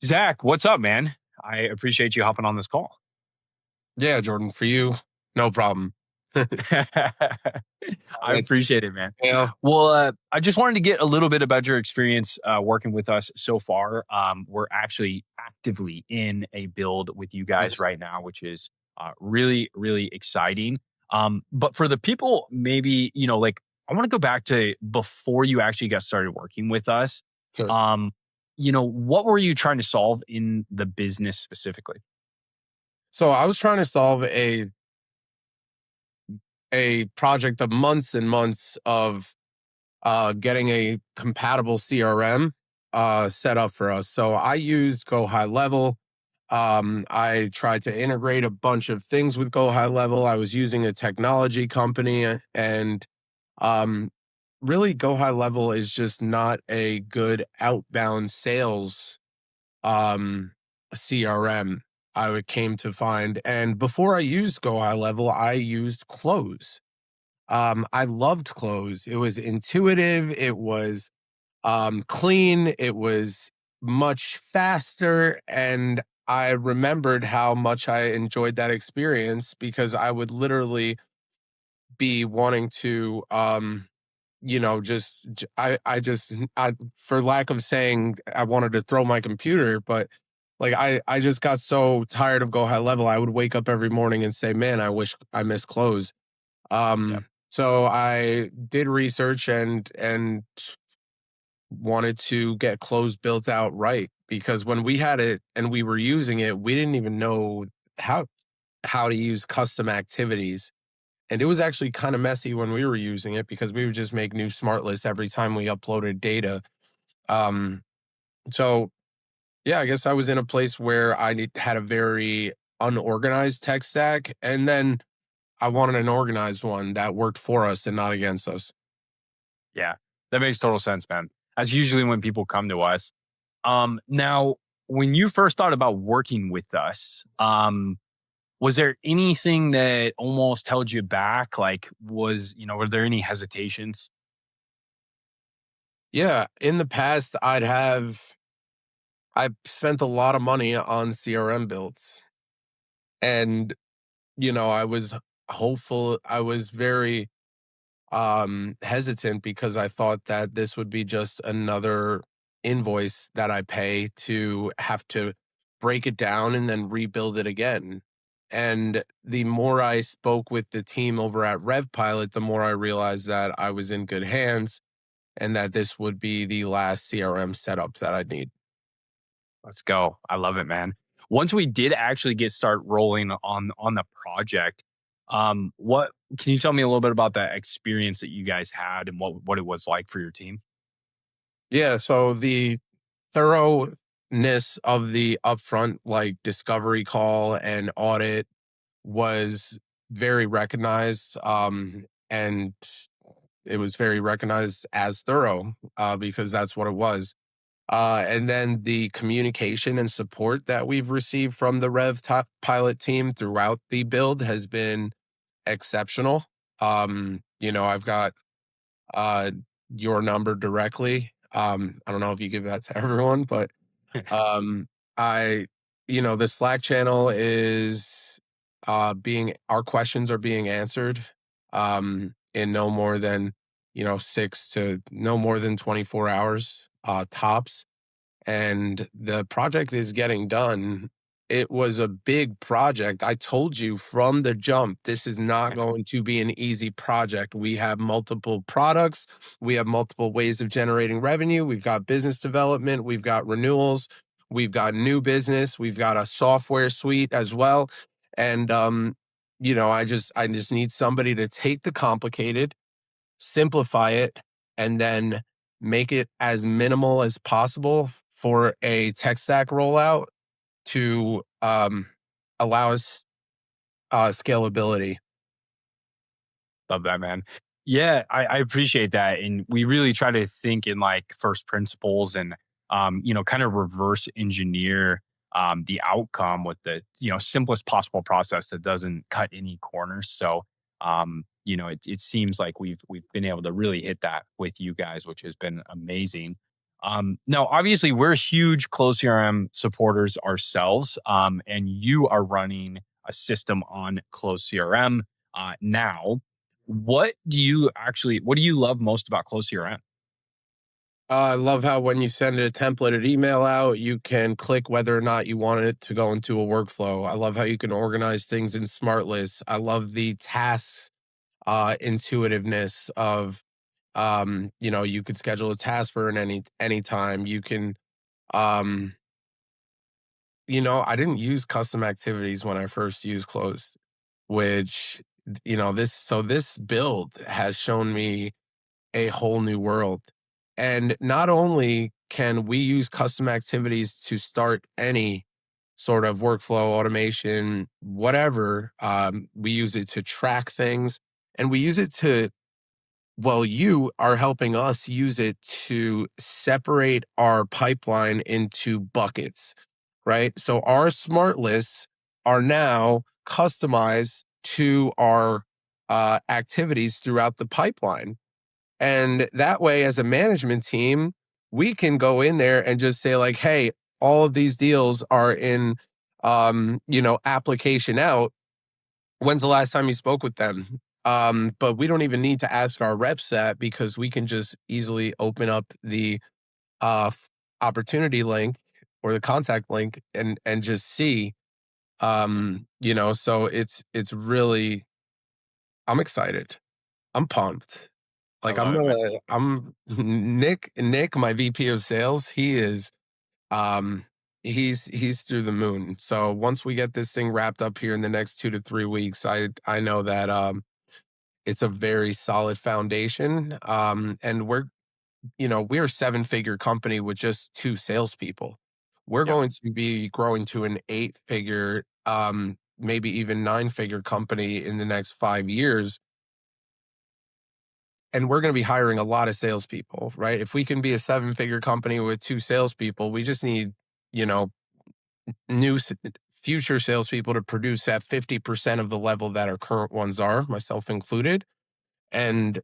Zach, what's up, man? I appreciate you hopping on this call. Yeah, Jordan, for you, no problem. I It's, appreciate it, man. you know, Well, I just wanted to get a little bit about your experience working with us so far. We're actually actively in a build with you guys right now, which is really, really exciting. But for the people, maybe, I want to go back to before you actually got started working with us. sure. Um, what were you trying to solve in the business specifically? So I was trying to solve a project of months and months of getting a compatible CRM set up for us. So I used Go High Level. I tried to integrate a bunch of things with Go High Level. I was using a technology company, and um, really, Go High Level is just not a good outbound sales CRM. Came to find, and before I used Go High Level, I used Close. I loved Close. It was intuitive. It was clean. It was much faster, and I remembered how much I enjoyed that experience because I would literally be wanting to for lack of saying, I wanted to throw my computer, but like I just got so tired of Go High Level. I would wake up every morning and say, man, I wish I missed Close. Yeah. So I did research and wanted to get Close built out right, because when we had it and we were using it, we didn't even know how how to use custom activities. And it was actually kind of messy when we were using it because we would just make new smart lists every time we uploaded data. Um, so yeah, I guess I was in a place where had a very unorganized tech stack, and then I wanted an organized one that worked for us and not against us. Yeah, that makes total sense, man. That's usually when people come to us. Now, when you first thought about working with us, was there anything that almost held you back? Were there any hesitations? Yeah, in the past, I've spent a lot of money on CRM builds, and I was hopeful. I was very hesitant because I thought that this would be just another invoice that I pay to have to break it down and then rebuild it again. And the more I spoke with the team over at RevPilot, the more I realized that I was in good hands and that this would be the last CRM setup that I'd need. Let's go. I love it, man. Once we did actually get start rolling on the project, what can you tell me a little bit about that experience that you guys had and what it was like for your team? Yeah, so the thoroughness of the upfront, like, discovery call and audit was very recognized, and it was very recognized as thorough, because that's what it was. And then the communication and support that we've received from the Pilot team throughout the build has been exceptional. I've got uh, your number directly. I don't know if you give that to everyone, but um, I, the Slack channel is our questions are being answered in no more than, 6 to no more than 24 hours tops, and the project is getting done. It was a big project. I told you from the jump, this is not going to be an easy project. We have multiple products, we have multiple ways of generating revenue. We've got business development, we've got renewals, we've got new business, we've got a software suite as well. And I just need somebody to take the complicated, simplify it, and then make it as minimal as possible for a tech stack rollout to allow us scalability. Love that, man. Yeah, I appreciate that. And we really try to think in like first principles and, kind of reverse engineer the outcome with the, simplest possible process that doesn't cut any corners. So, it seems like we've been able to really hit that with you guys, which has been amazing. Now, obviously, we're huge Close CRM supporters ourselves, and you are running a system on Close CRM now. What do you love most about Close CRM? I love how when you send a templated email out, you can click whether or not you want it to go into a workflow. I love how you can organize things in smart lists. I love the tasks intuitiveness of you could schedule a task for an any time. You can um I didn't use custom activities when I first used Close, which this build has shown me a whole new world. And not only can we use custom activities to start any sort of workflow, automation, whatever, we use it to track things, and we use it to, well, you are helping us use it to separate our pipeline into buckets, right? So our smart lists are now customized to our activities throughout the pipeline. And that way, as a management team, we can go in there and just say, like, hey, all of these deals are in, application out. When's the last time you spoke with them? But we don't even need to ask our reps that, because we can just easily open up the opportunity link or the contact link and just see. So it's really, I'm excited. I'm pumped. I Like love it, man. I'm Nick, my VP of sales, he is um he's through the moon. So once we get this thing wrapped up here in the next 2 to 3 weeks, I know that it's a very solid foundation. And we're a 7-figure company with just 2 salespeople. We're Yeah. going to be growing to an 8-figure, maybe even 9-figure company in the next 5 years. And we're going to be hiring a lot of salespeople, right? If we can be a 7-figure company with 2 salespeople, we just need, you know, new future salespeople to produce at 50% of the level that our current ones are, myself included. And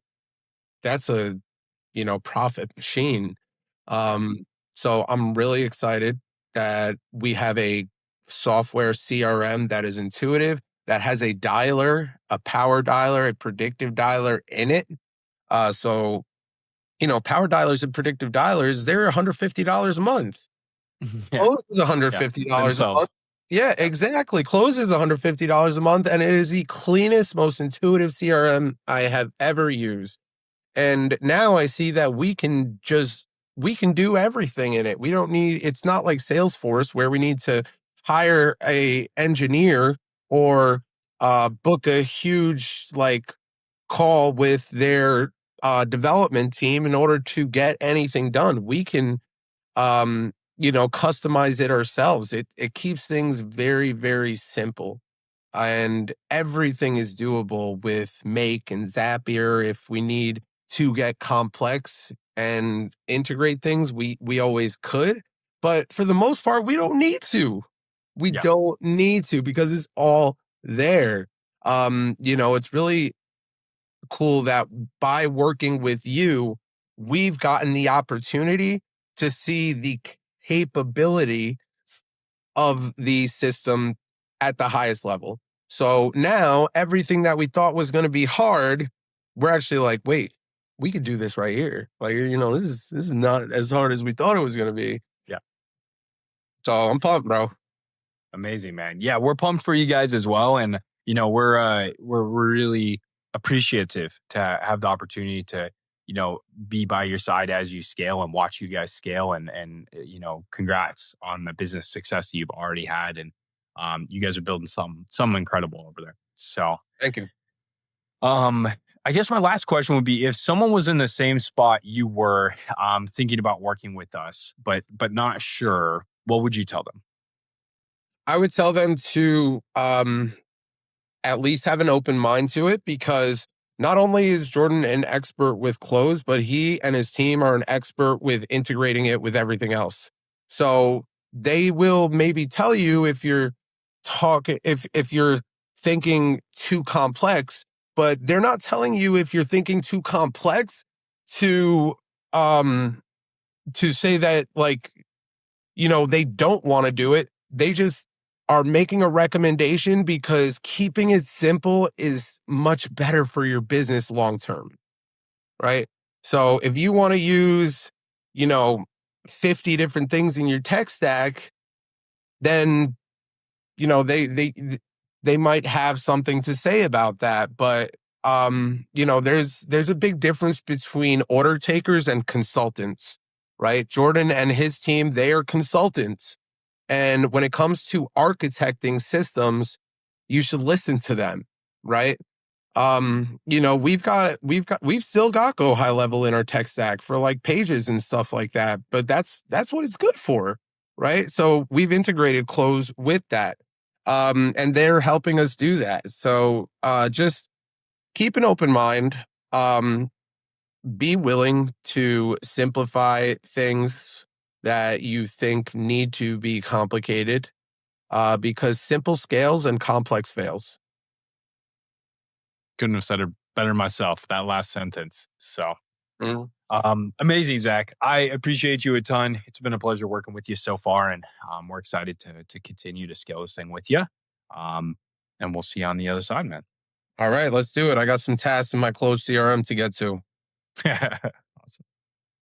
that's a, profit machine. Yeah. Um, so I'm really excited that we have a software CRM that is intuitive, that has a dialer, a power dialer, a predictive dialer in it. So power dialers and predictive dialers, they're $150 a month. Yeah. Close is Yeah. $150 a month. Themselves. Yeah, Yeah. exactly. Close is $150 a month, and it is the cleanest, most intuitive CRM I have ever used. And now I see that we can do everything in it. We don't need, it's not like Salesforce where we need to hire a engineer or book a huge call with their development team in order to get anything done. We can customize it ourselves. It keeps things very, very simple. And everything is doable with Make and Zapier. If we need to get complex and integrate things, we always could. But for the most part, we don't need to. We Yeah. don't need to, because it's all there. It's really cool that by working with you, we've gotten the opportunity to see the capability of the system at the highest level. So now everything that we thought was going to be hard, we're actually like, wait, we could do this right here. Like, this is not as hard as we thought it was going to be. Yeah. So I'm pumped, bro. Amazing, man. Yeah, we're pumped for you guys as well, and we're really appreciative to have the opportunity to be by your side as you scale and watch you guys scale, and congrats on the business success that you've already had, and you guys are building something incredible over there. So, Thank you. um, I guess my last question would be, if someone was in the same spot you were, thinking about working with us, but not sure, what would you tell them? I would tell them to at least have an open mind to it, because not only is Jordan an expert with close, but he and his team are an expert with integrating it with everything else. So they will maybe tell you if you're talking, if you're thinking too complex, but they're not telling you if you're thinking too complex to um to say that like, they don't want to do it. They just are making a recommendation because keeping it simple is much better for your business long term, right? So if you want to use, you know, 50 different things in your tech stack, then they might have something to say about that. But there's a big difference between order takers and consultants, right? Jordan and his team, they are consultants. And when it comes to architecting systems, you should listen to them, right? We've still got Go High Level in our tech stack for like pages and stuff like that, but that's what it's good for, right? So we've integrated Close with that. And they're helping us do that. So just keep an open mind. Be willing to simplify things that you think need to be complicated, because simple scales and complex fails. Couldn't have said it better myself, that last sentence. So Mm. amazing, Zach. I appreciate you a ton. It's been a pleasure working with you so far, and we're excited to continue to scale this thing with you. And we'll see you on the other side, man. All right, let's do it. I got some tasks in my Close CRM to get to.